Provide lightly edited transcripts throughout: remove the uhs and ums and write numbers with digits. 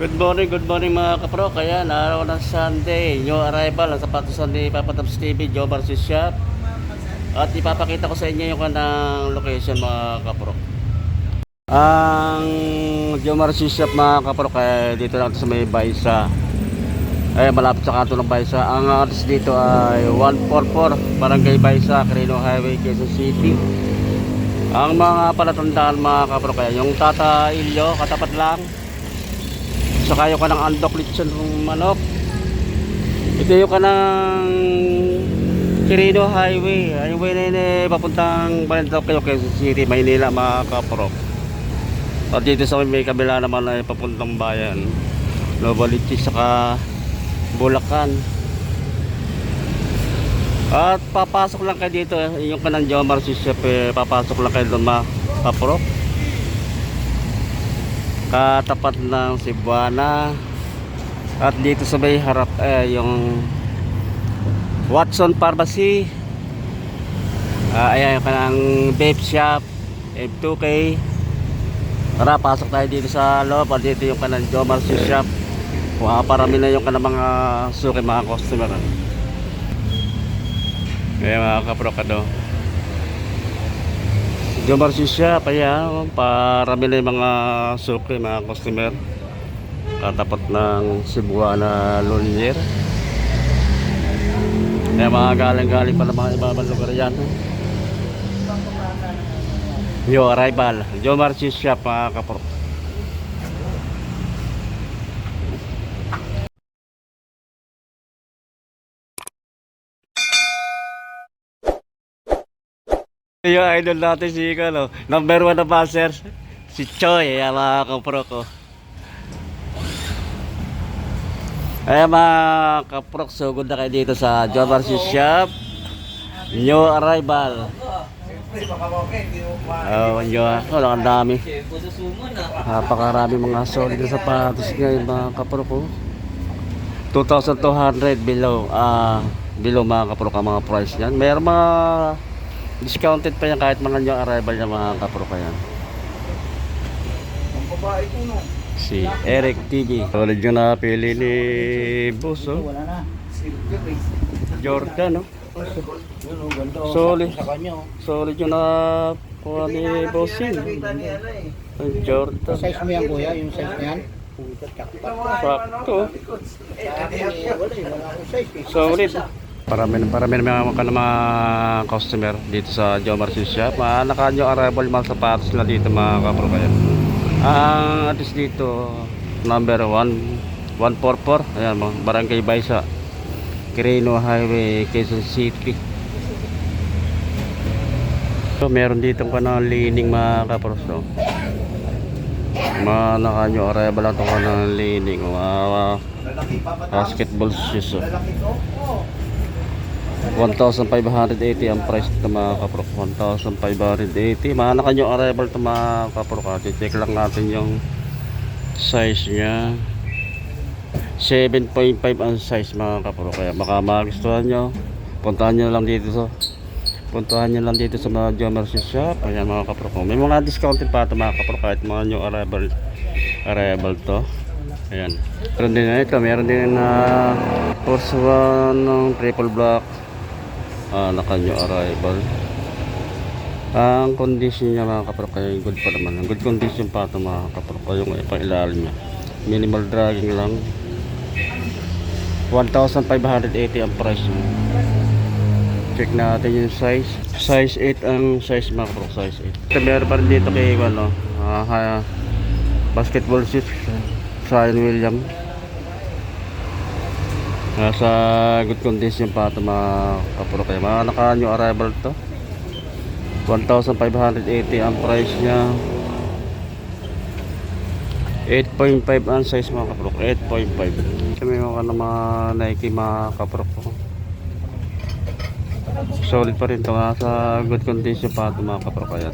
Good morning mga kapro. Kaya araw ng Sunday, new arrival ang sapatos ni Papa Tops TV, Jomar si Shop. At ipapakita ko sa inyo yung kanang location mga kapro. Ang Jomar si Shop mga kapro, kaya dito lang sa may Baysa. Ay malapit sa kanto ng Baysa. Ang address dito ay 144 Barangay Baysa, Quirino Highway, Quezon City. Ang mga palatandaan mga kapro, kaya yung Tata Ilyo, katapat lang. Saka yung kanang andok lechon ng manok. Ito yung kanang Quirino Highway. Highway na yun papuntang Balintawak kayo Quezon City, Maynila mga kapro. At dito sa may kabila naman ay papuntang bayan Novaliches saka Bulacan. At papasok lang kayo dito yung kanang Jomar si Chef, papasok lang kayo doon mga kapro. Katapat ng Cebuana. At dito sa may harap yung Watson Pharmacy. Ayan yung kanang vape shop M2K. Tara, pasok tayo dito sa loob. At dito yung kanang Jomar si Shop. Parami na yung kanang mga suki, mga customer. Ayan mga kaprokado, Jomar si Shop. Ayan, parami na yung mga suki, mga customer. Katapat ng Cebuana Lonier. Ayan, mga galing-galing pa ng mga ibang lugar yan. Yo arrival, Jomar si Shop mga kapro. Yung idol natin si number 1 na passer, si Choi. Ayan mga kapro ko. Ayan mga kapro, sugod na kayo dito sa Jomar si Shop. New arrival. Ang dami. Napakarami mga solid na sapatos ngayon mga kapro ko. 2,200 below. Below mga kapro ka mga price yan. Mayroon mga discounted pa yan kahit mga new arrival na mga kapro ka yan. Si Eric TV. Solid yung napili ni Boss, oh. Jordan, no? Solid yung nakuha ni Bossing. Jordan. Size mo yan kuya, yung size na yan? Sakto. Solid. Parami mga customer dito sa Jomar si Shop. Naka-new arrival mga sapatos na dito mga kapro kaya. Ang address dito number 144. Ayan mga Barangay Baysa, Quirino Highway, Quezon City. So meron dito kanang lining mga kapro. So naka-new arrival lang ito kanang lining. Basketball shoes. 1,580 ang price ito mga kapro. 1,580. Naka-new arrival ito mga kapro. Check lang natin yung size nya. 7.5 ang size mga kapro. Kaya baka magustuhan nyo, puntahan nyo lang dito sa mga Jomar si Shop. Ayan mga kapro. May mga discounted pa ito mga kapro kahit mga new arrival to. Ayan. Meron din na ito. Meron din na Force 1 ng triple black. Naka-new arrival. Ang condition niya mga kapro kaya good pa naman. Good condition pa ito mga kapro kaya yung ipang-ilalim niya. Minimal dragging lang. 1,580 ang price niya. Check natin yung size. Size 8 ang size mga kapro. Size 8. Meron pa rin dito kay basketball shoes Zion William. Nasa good condition pa ito mga kapro kaya naka-new arrival to. 1,580 ang price nya. 8.5 ang size mga kapro. 8.5. May mga Nike mga kapro ko. Solid pa rin ito. Nasa good condition pa ito mga kapro kaya.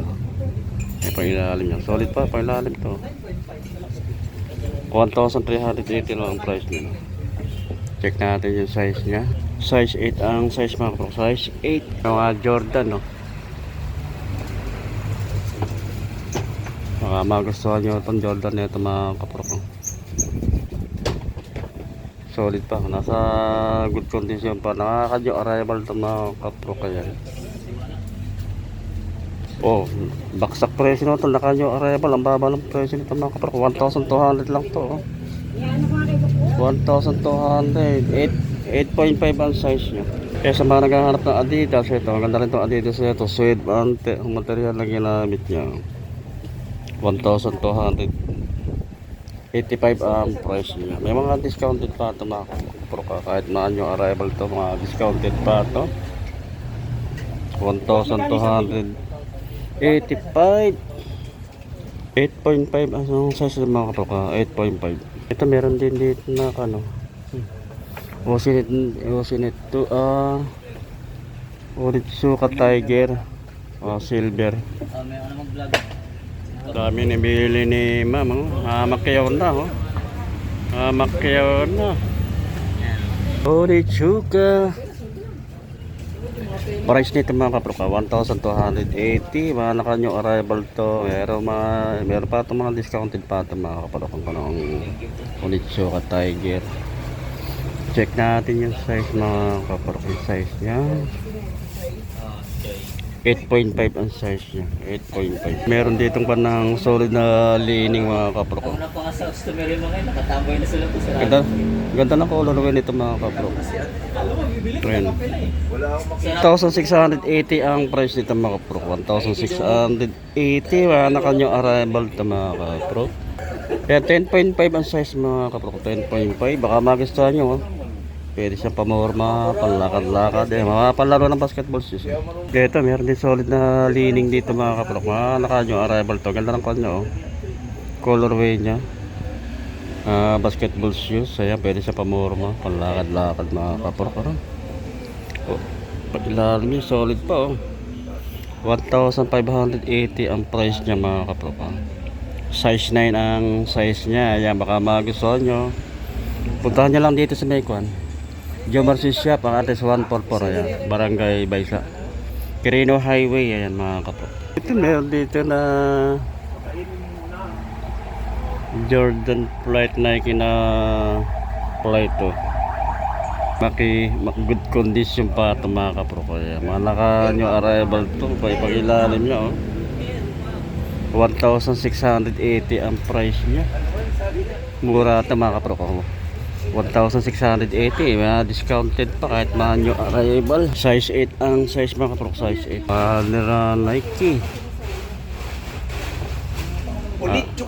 May pang-ilalim yan. Solid pa, pang-ilalim to. 1,380 lang ang price nila. Check natin yung size nya. Size 8 ang size mga kapro. Size 8. Mga Jordan, no? Baka magustuhan nyo itong Jordan na ito mga kapro ko. solid pa, nasa good condition pa. Nakaka-new arrival to mga kapro kaya. Oh, baksak presyo na ito, naka-new arrival. Ang baba ng presyo nito mga kapro, 1,200 lang to. 1,200, 8.5 ang size nyo. Kaya sa mga naghahanap ng Adidas, ito, maganda rin itong Adidas ito, suede ang material na ginamit niya. 1,285 ang price niya. May mga discounted pa ito mga kapro ka. Kahit na yung arrival to, mga discounted pa ito. 1,285, 8.5 ang size ng mga kapro ka, 8.5. Ito meron din dito na ano, Osinet to Onitsuka Tiger, silver. May ano mong vlog. Dami nabili ni ma'am, hamak kayo na, hamak kayo na. Onitsuka. Price nito mga kapro ka, 1,280. Mga naka-new arrival to. Meron pa itong mga discounted pa ito mga kapro kung anong Onitsuka Tiger. Check natin yung size mga kapro, yung size niya. 8.5 ang size niya, 8.5. Meron ditong panang solid na lining mga kapro ko. Ako na po nga sa customer yung mga nakatamboy na sila po sa Ganda, ganda ng color nito mga kapro. Ayan. 1,680 ang price nito mga kapro. 1,680. Wala na kanyang arrival ito mga kapro. Kaya 10.5 ang size mga kapro. 10.5. Baka magustuhan nyo. Pwede siyang pamorma, panlakad-lakad. Mga palaro ng basketball shoes. Kaya ito, meron din solid na lining dito mga kapro. Mga nakanyang arrival to. Ganda ng kanya. Colorway niya. Basketball shoes. Ayan, pwede siya pamorma, panlakad-lakad mga kapro. Pag-ilalim niya, solid pa 1,580 ang price niya mga kapro. Size 9 ang size niya. Ayan, baka magustuhan nyo. Puntahan nyo lang dito sa Maykuan. Jomar Shop, ang address 144. Ayan, Barangay Baysa, Quirino Highway. Ayan mga kapro. Ito meron dito na Jordan Flight Nike na flight good condition pa ito mga kapro. Kaya mga naka-new arrival to, pag-ilalim niya 1,680 ang price niya. Mura ito mga kapro ko. 1,680, mga discounted pa kahit mga new arrival. Size 8 ang size mga kapro, size 8. Nira Nike.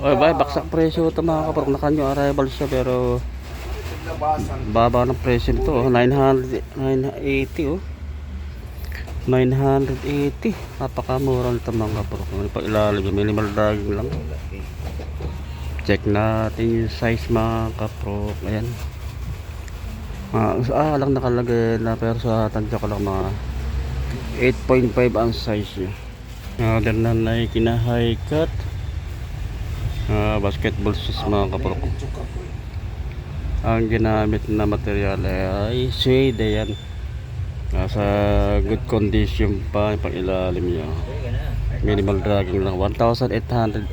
Baksak presyo ito mga kapro, naka-new arrival siya pero baba ng presyo nito 980 980. Napakamura nito mga kapro. Pag ilalim yung minimal dragging lang. Check natin yung size mga kapro. Ayan, lang nakalagay na, pero sa tansya ko lang mga 8.5 ang size niya. Other na Nike na high cut, basketball shoes mga kapro. Ang ginamit na material ay suede. Ayan, nasa good condition pa yung pang-ilalim niya. Minimal dragging lang. 1,280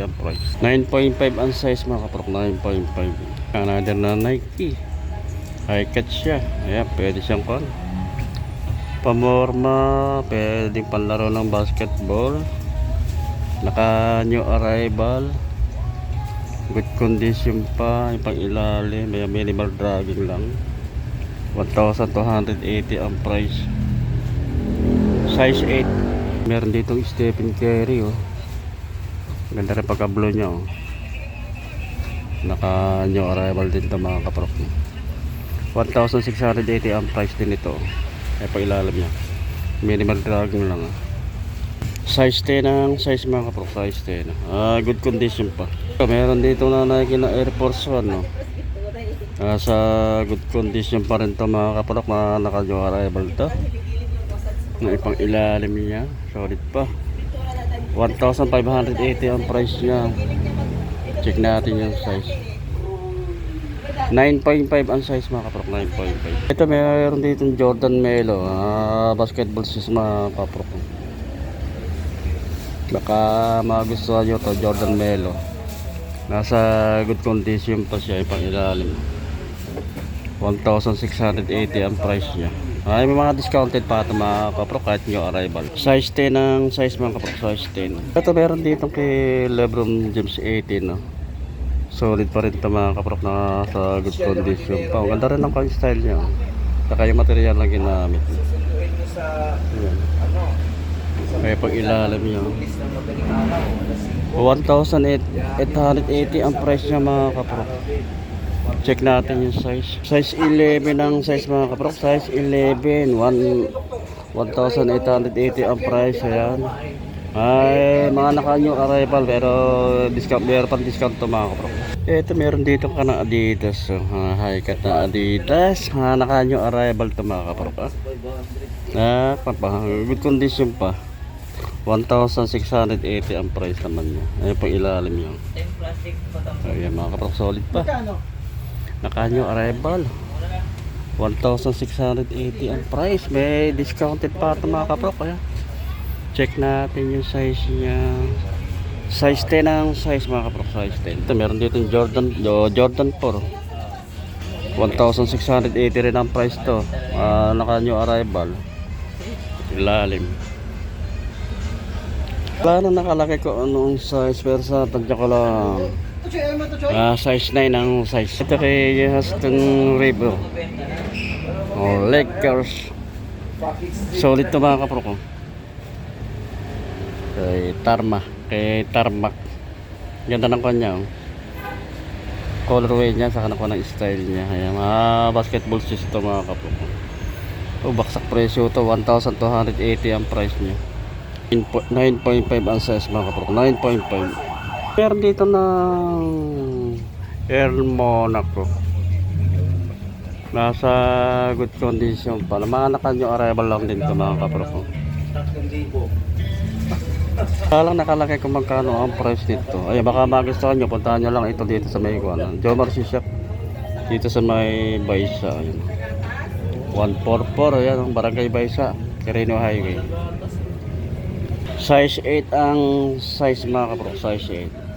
ang price. 9.5 ang size mga kapro. 9.5. Another na Nike. High cut siya. Ayan, pwede siyang pamorma, pwede panlaro ng basketball. Naka new arrival. Good condition pa yung pang ilalim. May minimal dragging lang. 1,280 ang price. Size 8. Meron ditong Stephen Curry Ganda rin pagka-blue nya Naka new arrival din ito mga kapro. 1,680 ang price din ito. Ay pag-ilalim nya. Minimal dragging lang Size 10 ang size mga kapro. Size 10. Good condition pa. Meron dito na Nike na Air Force 1 sa good condition pa rin ito mga kapro. Naka new arrival to. Na ipang ilalim niya, solid pa. 1,580 ang price niya. Check natin yung size. 9.5 ang size mga kapro. 9.5. Ito mayroon dito Jordan Melo, basketball shoes mga kapro. Baka magustuhan nyo to, Jordan Melo. Nasa good condition pa siya, yung pang ilalim. 1,680 ang price niya. Ay, may mga discounted pa ito mga kaprok kahit new arrival. Size 10 ang size mga kaprok, size 10. Ito meron dito kay Lebron James 18, no? Solid pa rin ito mga kaprok, na sa good condition pa. Ang ganda rin ang pang style niya. Saka yung material lang ginamit. Ayan. Kaya pag ilalim niya. 1,880 ang price niya mga kaprok. Check natin yung size. Size 11 ang size mga kaprok. Size 11. 1,880 ang price. Ayan. Ay, mga naka-new arrival pero discount, meron pang discount to mga kaprok. Ito meron dito ka ng Adidas. High cut na Adidas. Naka-new arrival to mga kaprok. Good condition pa. 1,680 ang price naman niya. Ayun pang ilalim niya. Ayan mga kaprok, solid pa. Naka-new arrival. 1,680 ang price. May discounted pa ito mga kaprok. Kaya check natin yung size niya. Size 10 ang size mga kaprok. Size 10. Ito meron dito yung Jordan 4. 1,680 rin ang price to. Naka-new arrival. Ilalim. Wala na nakalaki ko anong size, pero sa tadya ko lang size 9 ang size. Ito kay Huston River. Lakers. Solid to mga kapro ko. Kay Tarmac. Ganda ng kanya. Colorway niya, saka nakuha ng style niya. Ayan, mga basketball shoes to mga kapro ko. Baksak presyo to, 1,280 ang price niya. 9.5 ang size mga kaprok, 9.5. Meron dito ng Air Monaco. Nasa good condition pa. Mga naka-new arrival lang din ito mga kaprok. Kalang nakalaki kung magkano ang price nito. Ay baka magustuhan nyo, puntahan nyo lang ito dito sa may Jomar Shop. Dito sa may Baysa. 144, ayan, Barangay Baysa, Quirino Highway. Size 8 ang size mga kapro, size 8.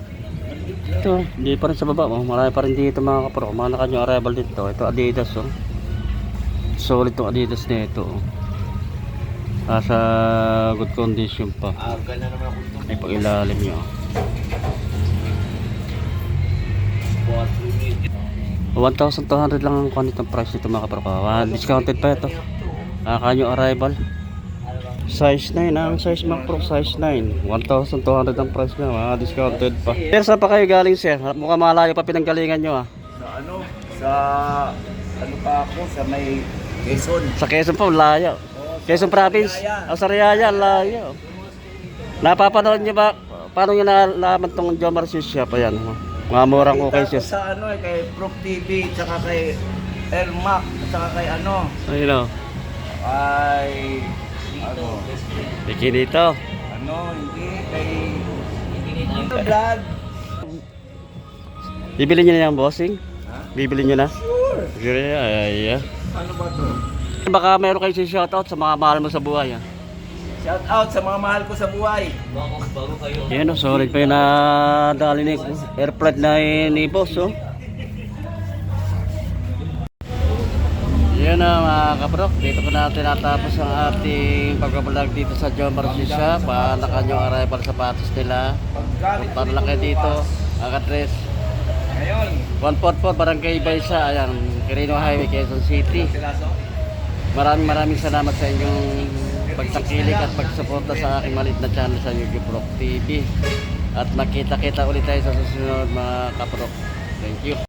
Ito, hindi pa rin sa baba, marami pa rin dito mga kapro. Mga naka-new arrival dito. Ito Adidas, solid itong Adidas na ito. Nasa good condition pa. May pag-ilalim nyo. 1,200 lang ang kanitong price nito mga kapro. Discounted pa ito. Naka-new arrival. Size 9 ang size mga kapro, size 9. 1,200 ang price niya, discounted pa. Pero saan pa kayo galing sir? Mukhang malayo pa pinanggalingan nyo Sa pa ako, sa may Quezon. Sa Quezon po, layo. Quezon Province. Sa Riyaya, layo. Napapanood nyo ba? Paano nyo nalaman tong Jomar Shop? Ayan. Mga murang okay siya. Sa kay Prof TV, tsaka kay Elmac, tsaka kay Ayun o. ay Bikini dito. hindi kay vlog. Bibili nyo na yung bossing? Bibili nyo na? Sure. Ay. Ano ba to? Baka meron kayo shoutout sa mga mahal mo sa buhay. Shout out sa mga mahal ko sa buhay. Bago kayo. Yan solid pa yung nadali ni airplane na ni boss Yan na mga kaprok, dito ko na tinatapos ang ating pagbablog dito sa Jomar Shop. Naka-new arrival sapatos nila. Para lang kayo dito, ang address Ngayon, 144 Barangay Baysa, ayan, Quirino Highway, Quezon City. Maraming salamat sa inyong pagtakilik at pagsuporta sa aking maliit na channel sa YouTube Prof TV. At makita-kita ulit tayo sa susunod mga kaprok. Thank you.